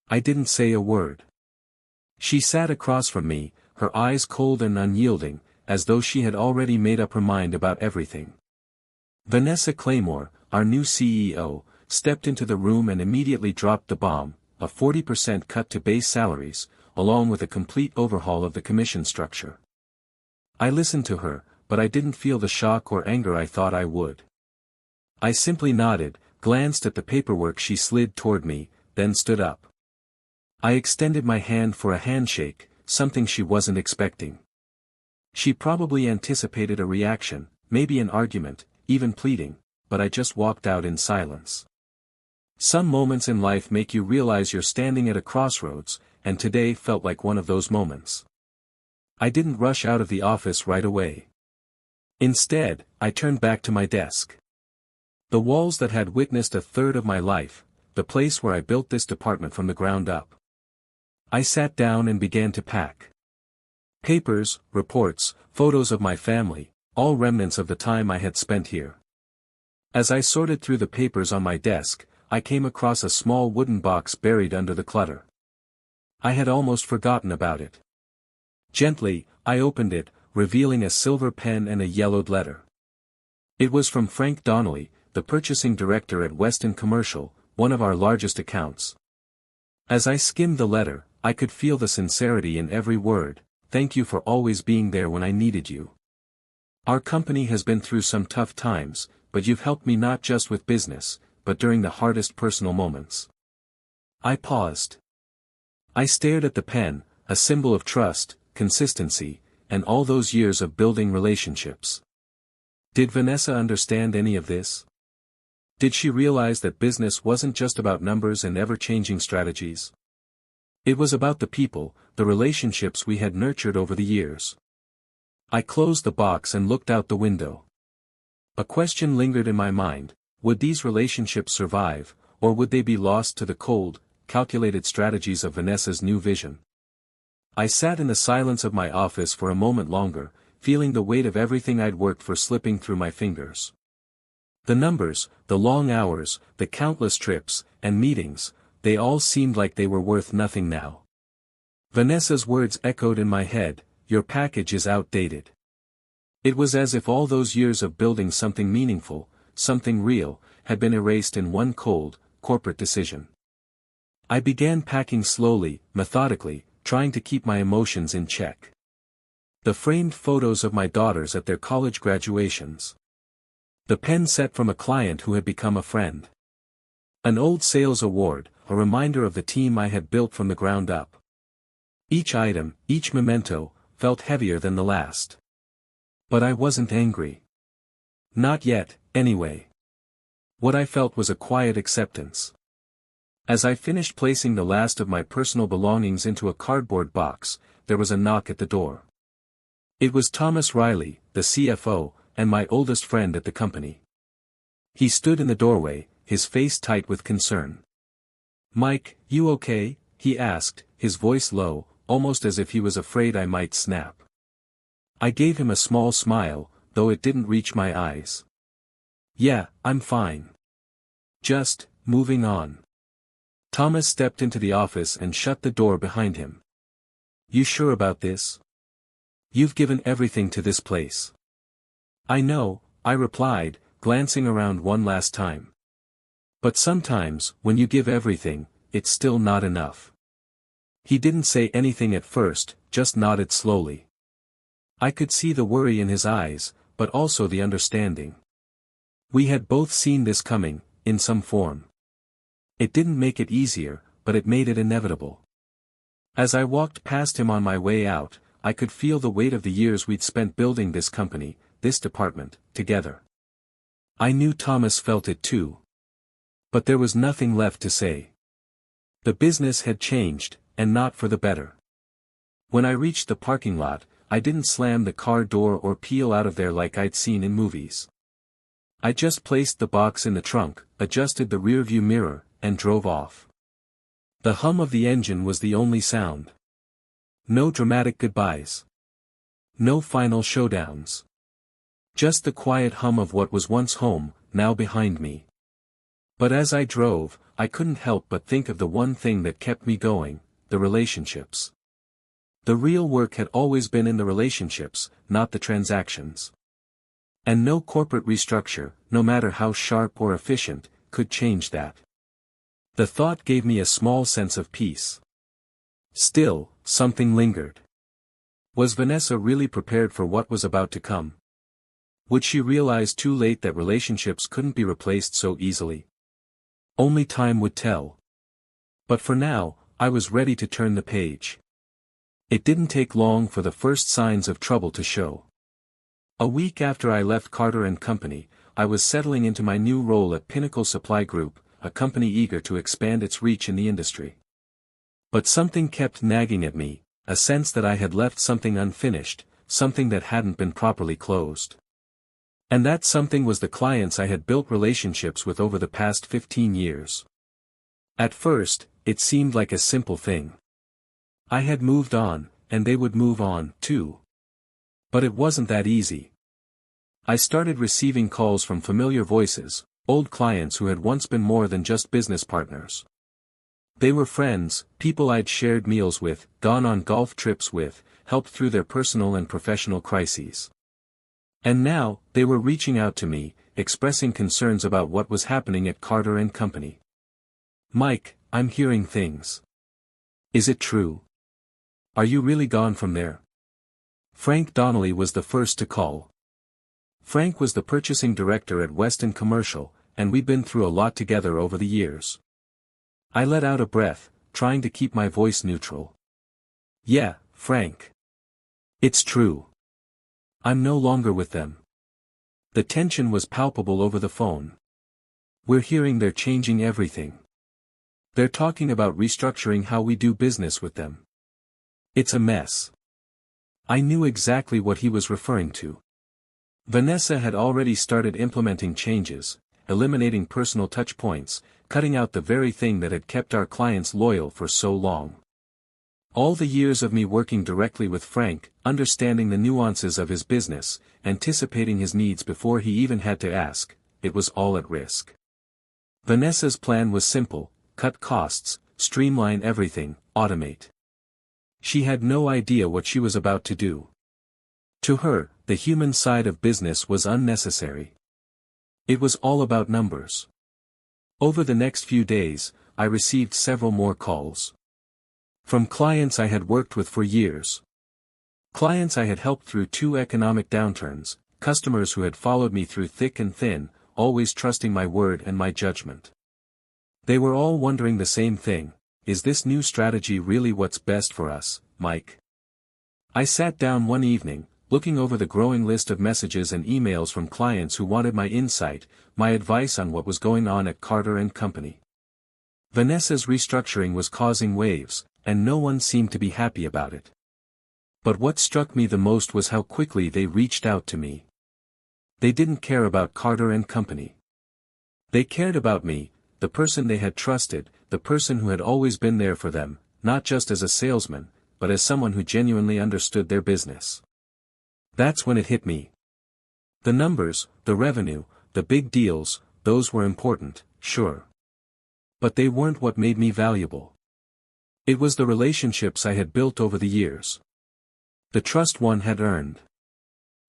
I didn't say a word. She sat across from me, her eyes cold and unyielding, as though she had already made up her mind about everything. Vanessa Claymore, our new CEO, stepped into the room and immediately dropped the bomb, a 40% cut to base salaries, along with a complete overhaul of the commission structure. I listened to her, but I didn't feel the shock or anger I thought I would. I simply nodded, glanced at the paperwork she slid toward me, then stood up. I extended my hand for a handshake, something she wasn't expecting. She probably anticipated a reaction, maybe an argument, even pleading, but I just walked out in silence. Some moments in life make you realize you're standing at a crossroads, and today felt like one of those moments. I didn't rush out of the office right away. Instead, I turned back to my desk. The walls that had witnessed a third of my life, the place where I built this department from the ground up. I sat down and began to pack. Papers, reports, photos of my family, all remnants of the time I had spent here. As I sorted through the papers on my desk, I came across a small wooden box buried under the clutter. I had almost forgotten about it. Gently, I opened it, revealing a silver pen and a yellowed letter. It was from Frank Donnelly, the purchasing director at Weston Commercial, one of our largest accounts. As I skimmed the letter, I could feel the sincerity in every word. Thank you for always being there when I needed you. Our company has been through some tough times, but you've helped me not just with business, but during the hardest personal moments. I paused. I stared at the pen, a symbol of trust, consistency, and all those years of building relationships. Did Vanessa understand any of this? Did she realize that business wasn't just about numbers and ever-changing strategies? It was about the people, the relationships we had nurtured over the years. I closed the box and looked out the window. A question lingered in my mind: would these relationships survive, or would they be lost to the cold, calculated strategies of Vanessa's new vision? I sat in the silence of my office for a moment longer, feeling the weight of everything I'd worked for slipping through my fingers. The numbers, the long hours, the countless trips and meetings, they all seemed like they were worth nothing now. Vanessa's words echoed in my head: your package is outdated. It was as if all those years of building something meaningful, something real, had been erased in one cold, corporate decision. I began packing slowly, methodically, trying to keep my emotions in check. The framed photos of my daughters at their college graduations. The pen set from a client who had become a friend. An old sales award, a reminder of the team I had built from the ground up. Each item, each memento, felt heavier than the last. But I wasn't angry. Not yet, anyway. What I felt was a quiet acceptance. As I finished placing the last of my personal belongings into a cardboard box, there was a knock at the door. It was Thomas Riley, the CFO, and my oldest friend at the company. He stood in the doorway, his face tight with concern. "Mike, you okay?" he asked, his voice low, almost as if he was afraid I might snap. I gave him a small smile, though it didn't reach my eyes. "Yeah, I'm fine. Just, moving on." Thomas stepped into the office and shut the door behind him. "You sure about this? You've given everything to this place." "I know," I replied, glancing around one last time. "But sometimes, when you give everything, it's still not enough." He didn't say anything at first, just nodded slowly. I could see the worry in his eyes, but also the understanding. We had both seen this coming, in some form. It didn't make it easier, but it made it inevitable. As I walked past him on my way out, I could feel the weight of the years we'd spent building this company, this department, together. I knew Thomas felt it too. But there was nothing left to say. The business had changed, and not for the better. When I reached the parking lot, I didn't slam the car door or peel out of there like I'd seen in movies. I just placed the box in the trunk, adjusted the rearview mirror, and drove off. The hum of the engine was the only sound. No dramatic goodbyes. No final showdowns. Just the quiet hum of what was once home, now behind me. But as I drove, I couldn't help but think of the one thing that kept me going, the relationships. The real work had always been in the relationships, not the transactions. And no corporate restructure, no matter how sharp or efficient, could change that. The thought gave me a small sense of peace. Still, something lingered. Was Vanessa really prepared for what was about to come? Would she realize too late that relationships couldn't be replaced so easily? Only time would tell. But for now, I was ready to turn the page. It didn't take long for the first signs of trouble to show. A week after I left Carter & Company, I was settling into my new role at Pinnacle Supply Group, a company eager to expand its reach in the industry. But something kept nagging at me, a sense that I had left something unfinished, something that hadn't been properly closed. And that something was the clients I had built relationships with over the past 15 years. At first, it seemed like a simple thing. I had moved on, and they would move on, too. But it wasn't that easy. I started receiving calls from familiar voices, old clients who had once been more than just business partners. They were friends, people I'd shared meals with, gone on golf trips with, helped through their personal and professional crises. And now, they were reaching out to me, expressing concerns about what was happening at Carter & Company. "Mike, I'm hearing things. Is it true? Are you really gone from there?" Frank Donnelly was the first to call. Frank was the purchasing director at Weston Commercial, and we'd been through a lot together over the years. I let out a breath, trying to keep my voice neutral. "Yeah, Frank. It's true. I'm no longer with them." The tension was palpable over the phone. "We're hearing they're changing everything. They're talking about restructuring how we do business with them. It's a mess." I knew exactly what he was referring to. Vanessa had already started implementing changes, eliminating personal touch points, cutting out the very thing that had kept our clients loyal for so long. All the years of me working directly with Frank, understanding the nuances of his business, anticipating his needs before he even had to ask, it was all at risk. Vanessa's plan was simple: cut costs, streamline everything, automate. She had no idea what she was about to do. To her, the human side of business was unnecessary. It was all about numbers. Over the next few days, I received several more calls. From clients I had worked with for years. Clients I had helped through 2 economic downturns, customers who had followed me through thick and thin, always trusting my word and my judgment. They were all wondering the same thing: is this new strategy really what's best for us, Mike? I sat down one evening, looking over the growing list of messages and emails from clients who wanted my insight, my advice on what was going on at Carter & Company. Vanessa's restructuring was causing waves, and no one seemed to be happy about it. But what struck me the most was how quickly they reached out to me. They didn't care about Carter & Company. They cared about me, the person they had trusted, the person who had always been there for them, not just as a salesman, but as someone who genuinely understood their business. That's when it hit me. The numbers, the revenue, the big deals, those were important, sure. But they weren't what made me valuable. It was the relationships I had built over the years. The trust one had earned.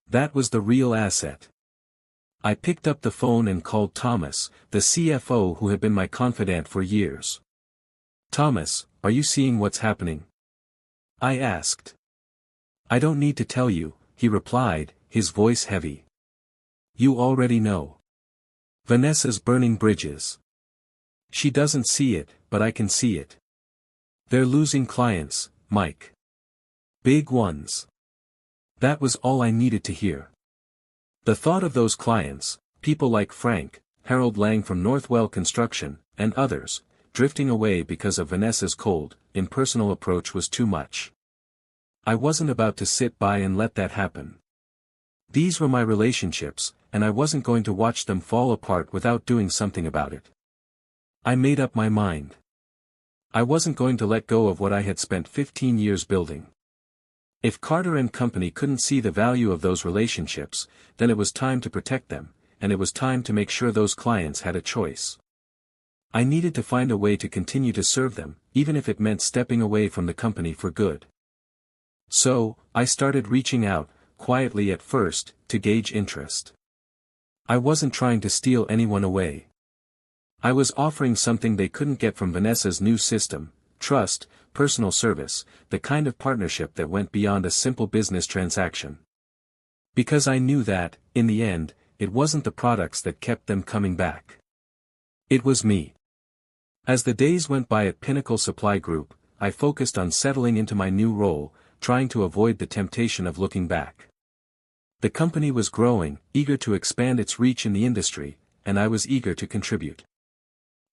That was the real asset. I picked up the phone and called Thomas, the CFO who had been my confidant for years. "Thomas, are you seeing what's happening?" I asked. "I don't need to tell you," he replied, his voice heavy. "You already know. Vanessa's burning bridges. She doesn't see it, but I can see it. They're losing clients, Mike. Big ones." That was all I needed to hear. The thought of those clients, people like Frank, Harold Lang from Northwell Construction, and others, drifting away because of Vanessa's cold, impersonal approach was too much. I wasn't about to sit by and let that happen. These were my relationships, and I wasn't going to watch them fall apart without doing something about it. I made up my mind. I wasn't going to let go of what I had spent 15 years building. If Carter & Company couldn't see the value of those relationships, then it was time to protect them, and it was time to make sure those clients had a choice. I needed to find a way to continue to serve them, even if it meant stepping away from the company for good. So, I started reaching out, quietly at first, to gauge interest. I wasn't trying to steal anyone away. I was offering something they couldn't get from Vanessa's new system: trust, personal service, the kind of partnership that went beyond a simple business transaction. Because I knew that, in the end, it wasn't the products that kept them coming back. It was me. As the days went by at Pinnacle Supply Group, I focused on settling into my new role, trying to avoid the temptation of looking back. The company was growing, eager to expand its reach in the industry, and I was eager to contribute.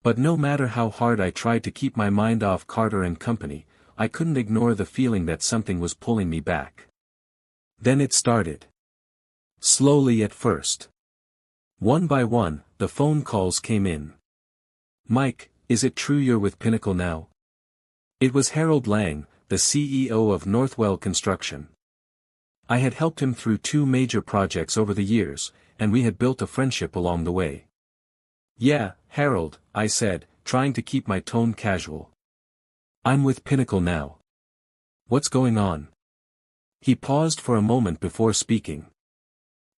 But no matter how hard I tried to keep my mind off Carter and Company, I couldn't ignore the feeling that something was pulling me back. Then it started. Slowly at first. One by one, the phone calls came in. "Mike, is it true you're with Pinnacle now?" It was Harold Lang, the CEO of Northwell Construction. I had helped him through 2 major projects over the years, and we had built a friendship along the way. "Yeah, Harold," I said, trying to keep my tone casual. "I'm with Pinnacle now. What's going on?" He paused for a moment before speaking.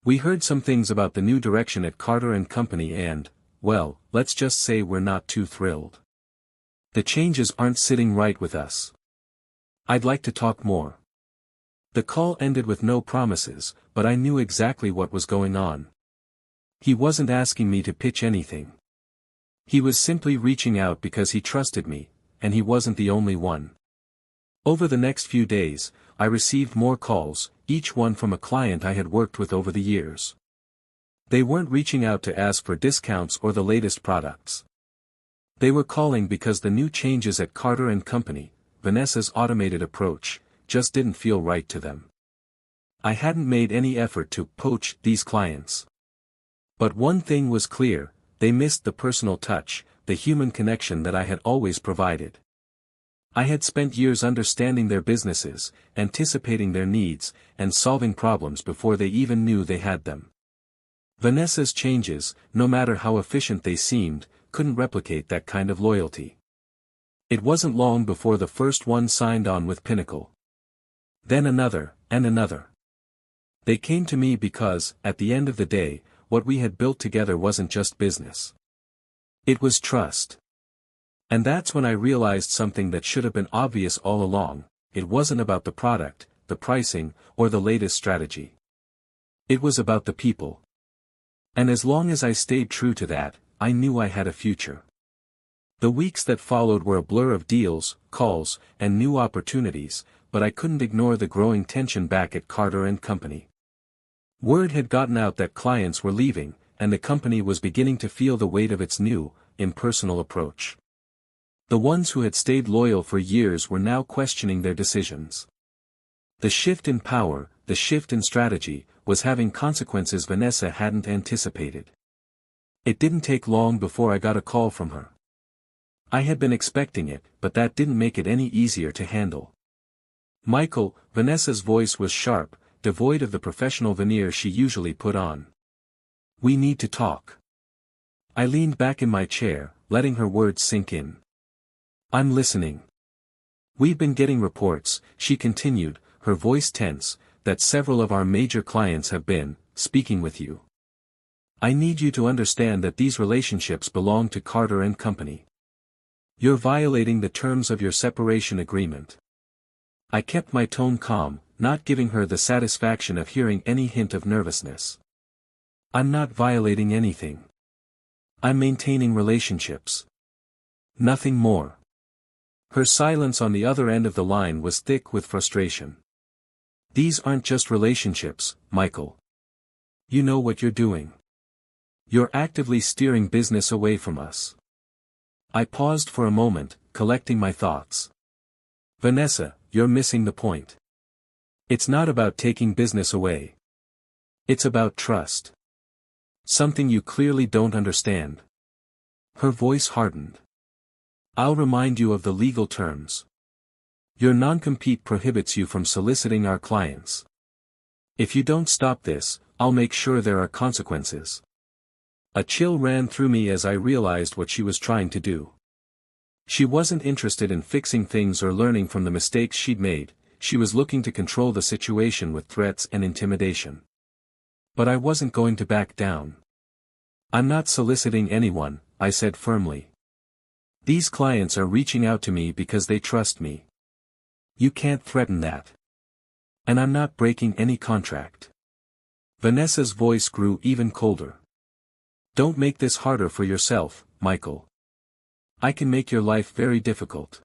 "We heard some things about the new direction at Carter and Company and, well, let's just say we're not too thrilled. The changes aren't sitting right with us. I'd like to talk more." The call ended with no promises, but I knew exactly what was going on. He wasn't asking me to pitch anything. He was simply reaching out because he trusted me, and he wasn't the only one. Over the next few days, I received more calls, each one from a client I had worked with over the years. They weren't reaching out to ask for discounts or the latest products. They were calling because the new changes at Carter and Company, Vanessa's automated approach, just didn't feel right to them. I hadn't made any effort to poach these clients. But one thing was clear: they missed the personal touch, the human connection that I had always provided. I had spent years understanding their businesses, anticipating their needs, and solving problems before they even knew they had them. Vanessa's changes, no matter how efficient they seemed, couldn't replicate that kind of loyalty. It wasn't long before the first one signed on with Pinnacle. Then another, and another. They came to me because, at the end of the day, what we had built together wasn't just business. It was trust. And that's when I realized something that should have been obvious all along: it wasn't about the product, the pricing, or the latest strategy. It was about the people. And as long as I stayed true to that, I knew I had a future. The weeks that followed were a blur of deals, calls, and new opportunities, but I couldn't ignore the growing tension back at Carter and Company. Word had gotten out that clients were leaving, and the company was beginning to feel the weight of its new, impersonal approach. The ones who had stayed loyal for years were now questioning their decisions. The shift in power, the shift in strategy, was having consequences Vanessa hadn't anticipated. It didn't take long before I got a call from her. I had been expecting it, but that didn't make it any easier to handle. "Michael," Vanessa's voice was sharp, devoid of the professional veneer she usually put on. "We need to talk." I leaned back in my chair, letting her words sink in. "I'm listening." "We've been getting reports," she continued, her voice tense, "that several of our major clients have been speaking with you. I need you to understand that these relationships belong to Carter and Company. You're violating the terms of your separation agreement." I kept my tone calm, not giving her the satisfaction of hearing any hint of nervousness. "I'm not violating anything. I'm maintaining relationships. Nothing more." Her silence on the other end of the line was thick with frustration. "These aren't just relationships, Michael. You know what you're doing. You're actively steering business away from us." I paused for a moment, collecting my thoughts. "Vanessa, you're missing the point. It's not about taking business away. It's about trust. Something you clearly don't understand." Her voice hardened. "I'll remind you of the legal terms. Your non-compete prohibits you from soliciting our clients. If you don't stop this, I'll make sure there are consequences." A chill ran through me as I realized what she was trying to do. She wasn't interested in fixing things or learning from the mistakes she'd made, she was looking to control the situation with threats and intimidation. But I wasn't going to back down. "I'm not soliciting anyone," I said firmly. "These clients are reaching out to me because they trust me. You can't threaten that. And I'm not breaking any contract." Vanessa's voice grew even colder. "Don't make this harder for yourself, Michael. I can make your life very difficult."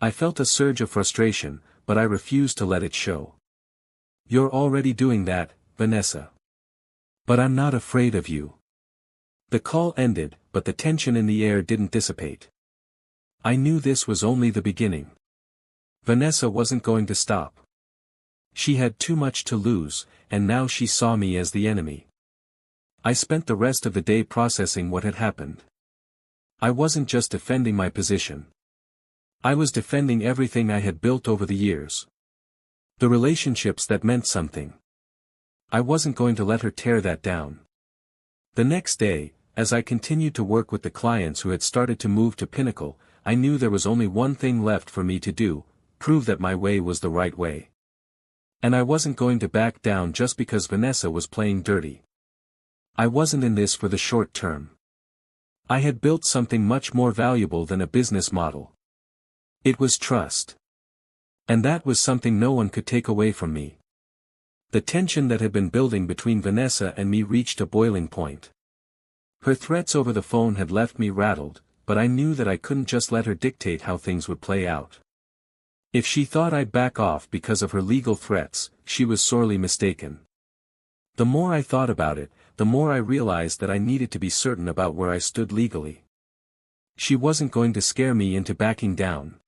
I felt a surge of frustration, but I refused to let it show. "You're already doing that, Vanessa. But I'm not afraid of you." The call ended, but the tension in the air didn't dissipate. I knew this was only the beginning. Vanessa wasn't going to stop. She had too much to lose, and now she saw me as the enemy. I spent the rest of the day processing what had happened. I wasn't just defending my position. I was defending everything I had built over the years. The relationships that meant something. I wasn't going to let her tear that down. The next day, as I continued to work with the clients who had started to move to Pinnacle, I knew there was only one thing left for me to do: prove that my way was the right way. And I wasn't going to back down just because Vanessa was playing dirty. I wasn't in this for the short term. I had built something much more valuable than a business model. It was trust. And that was something no one could take away from me. The tension that had been building between Vanessa and me reached a boiling point. Her threats over the phone had left me rattled, but I knew that I couldn't just let her dictate how things would play out. If she thought I'd back off because of her legal threats, she was sorely mistaken. The more I thought about it, the more I realized that I needed to be certain about where I stood legally. She wasn't going to scare me into backing down.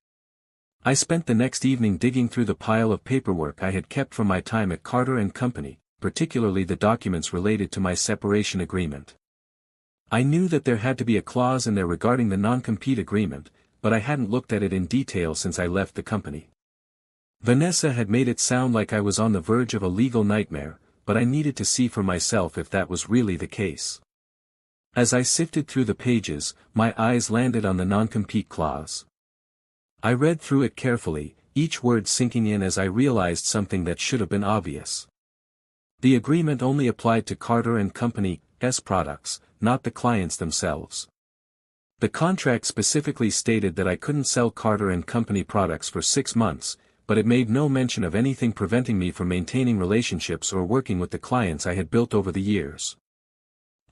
I spent the next evening digging through the pile of paperwork I had kept from my time at Carter & Company, particularly the documents related to my separation agreement. I knew that there had to be a clause in there regarding the non-compete agreement, but I hadn't looked at it in detail since I left the company. Vanessa had made it sound like I was on the verge of a legal nightmare, but I needed to see for myself if that was really the case. As I sifted through the pages, my eyes landed on the non-compete clause. I read through it carefully, each word sinking in as I realized something that should have been obvious. The agreement only applied to Carter & Company's products, not the clients themselves. The contract specifically stated that I couldn't sell Carter & Company products for 6 months, but it made no mention of anything preventing me from maintaining relationships or working with the clients I had built over the years.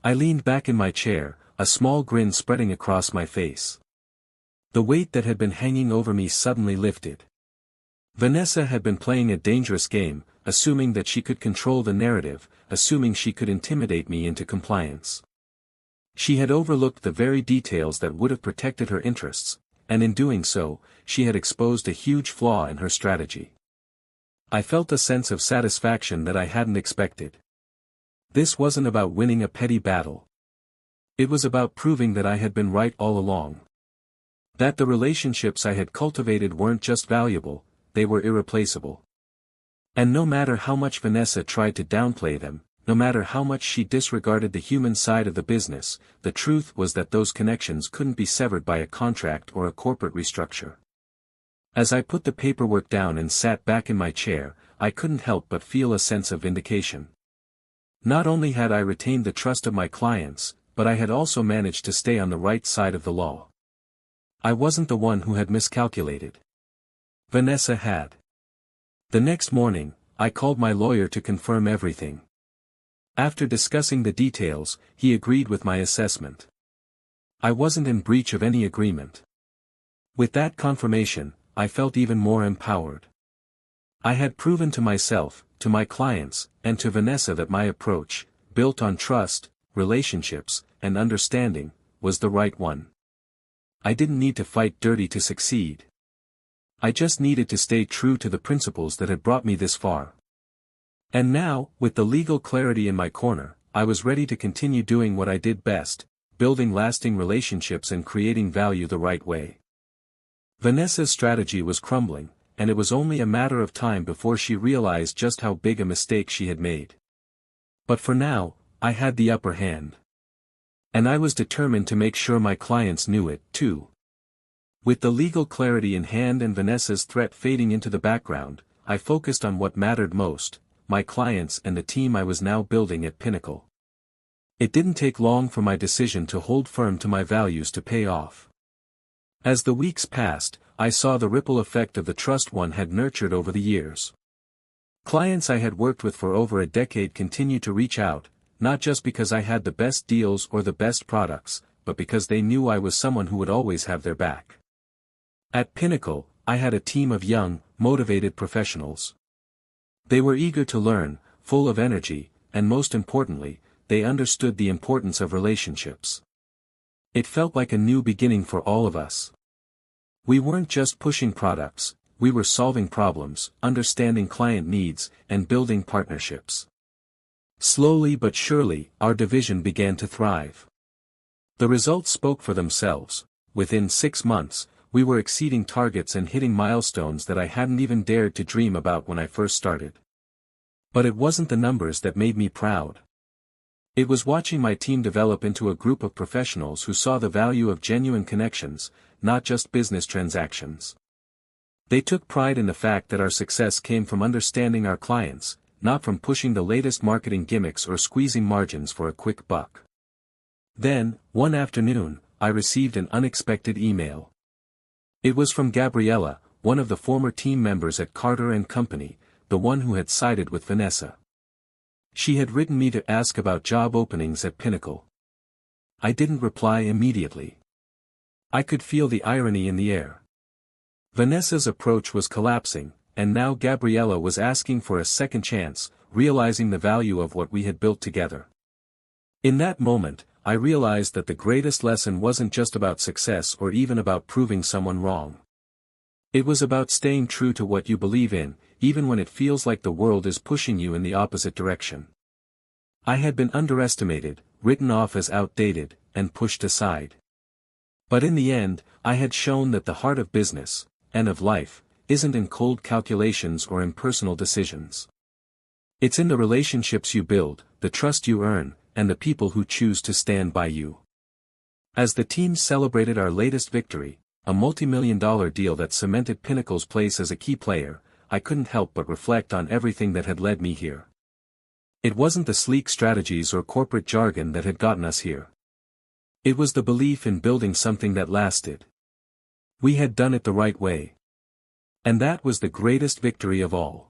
I leaned back in my chair, a small grin spreading across my face. The weight that had been hanging over me suddenly lifted. Vanessa had been playing a dangerous game, assuming that she could control the narrative, assuming she could intimidate me into compliance. She had overlooked the very details that would have protected her interests, and in doing so, she had exposed a huge flaw in her strategy. I felt a sense of satisfaction that I hadn't expected. This wasn't about winning a petty battle. It was about proving that I had been right all along. That the relationships I had cultivated weren't just valuable, they were irreplaceable. And no matter how much Vanessa tried to downplay them, no matter how much she disregarded the human side of the business, the truth was that those connections couldn't be severed by a contract or a corporate restructure. As I put the paperwork down and sat back in my chair, I couldn't help but feel a sense of vindication. Not only had I retained the trust of my clients, but I had also managed to stay on the right side of the law. I wasn't the one who had miscalculated. Vanessa had. The next morning, I called my lawyer to confirm everything. After discussing the details, he agreed with my assessment. I wasn't in breach of any agreement. With that confirmation, I felt even more empowered. I had proven to myself, to my clients, and to Vanessa that my approach, built on trust, relationships, and understanding, was the right one. I didn't need to fight dirty to succeed. I just needed to stay true to the principles that had brought me this far. And now, with the legal clarity in my corner, I was ready to continue doing what I did best, building lasting relationships and creating value the right way. Vanessa's strategy was crumbling, and it was only a matter of time before she realized just how big a mistake she had made. But for now, I had the upper hand. And I was determined to make sure my clients knew it, too. With the legal clarity in hand and Vanessa's threat fading into the background, I focused on what mattered most, my clients and the team I was now building at Pinnacle. It didn't take long for my decision to hold firm to my values to pay off. As the weeks passed, I saw the ripple effect of the trust one had nurtured over the years. Clients I had worked with for over a decade continued to reach out, not just because I had the best deals or the best products, but because they knew I was someone who would always have their back. At Pinnacle, I had a team of young, motivated professionals. They were eager to learn, full of energy, and most importantly, they understood the importance of relationships. It felt like a new beginning for all of us. We weren't just pushing products, we were solving problems, understanding client needs, and building partnerships. Slowly but surely, our division began to thrive. The results spoke for themselves. Within 6 months, we were exceeding targets and hitting milestones that I hadn't even dared to dream about when I first started. But it wasn't the numbers that made me proud. It was watching my team develop into a group of professionals who saw the value of genuine connections, not just business transactions. They took pride in the fact that our success came from understanding our clients, not from pushing the latest marketing gimmicks or squeezing margins for a quick buck. Then, one afternoon, I received an unexpected email. It was from Gabriella, one of the former team members at Carter & Company, the one who had sided with Vanessa. She had written me to ask about job openings at Pinnacle. I didn't reply immediately. I could feel the irony in the air. Vanessa's approach was collapsing, and now Gabriella was asking for a second chance, realizing the value of what we had built together. In that moment, I realized that the greatest lesson wasn't just about success or even about proving someone wrong. It was about staying true to what you believe in, even when it feels like the world is pushing you in the opposite direction. I had been underestimated, written off as outdated, and pushed aside. But in the end, I had shown that the heart of business, and of life, isn't in cold calculations or impersonal decisions. It's in the relationships you build, the trust you earn, and the people who choose to stand by you. As the team celebrated our latest victory, a multi-million-dollar deal that cemented Pinnacle's place as a key player, I couldn't help but reflect on everything that had led me here. It wasn't the sleek strategies or corporate jargon that had gotten us here. It was the belief in building something that lasted. We had done it the right way. And that was the greatest victory of all.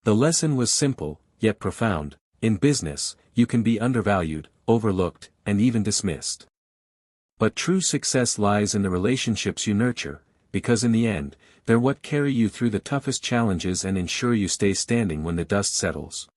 The lesson was simple, yet profound. In business, you can be undervalued, overlooked, and even dismissed. But true success lies in the relationships you nurture, because in the end, they're what carry you through the toughest challenges and ensure you stay standing when the dust settles.